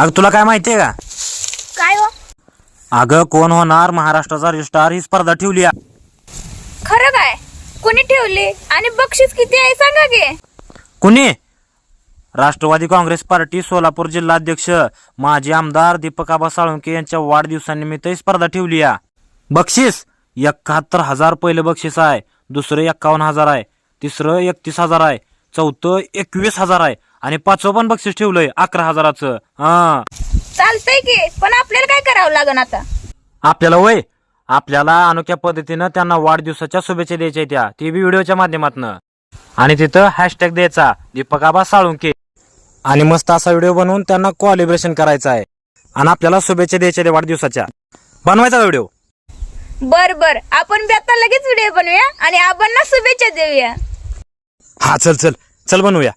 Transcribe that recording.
अगं तुला काय माहितीये का? काय हो? अगं कोण होणार महाराष्ट्राचा रजिस्ट्रार ही स्पर्धा ठेवली आहे. खरं काय? कोणी ठेवली आणि बक्षीस किती आहे सांगा की. कुणी? राष्ट्रवादी काँग्रेस पार्टी सोलापूर जिल्हाध्यक्ष माजी आमदार दीपक आबा साळुंके यांच्या वाढदिवसानिमित्त ही स्पर्धा ठेवली आहे. बक्षीस 71,000 पहिलं बक्षीस आहे, दुसरं 51,000 आहे, तिसरं 31,000 आहे, चौथं 21,000 आहे आणि पाचवं पण बक्षीस ठेवलंय 11,000चं. हा चालतंय की, पण आपल्याला काय करावं लागन आता? आपल्याला अनोख्या पद्धतीनं त्यांना वाढदिवसाच्या शुभेच्छा द्यायच्या त्या, ती बी व्हिडिओच्या माध्यमातून. आणि तिथं हॅशटॅग द्यायचा दीपक आबा साळुंके आणि मस्त असा व्हिडिओ बनवून त्यांना कोलॅबरेशन करायचं आहे आणि आपल्याला शुभेच्छा द्यायच्या त्या वाढदिवसाच्या. बनवायचा व्हिडिओ. बर बर, आपण बी आता लगेच व्हिडिओ बनवूया आणि आबांना शुभेच्छा देऊया. हा चल बनवूया.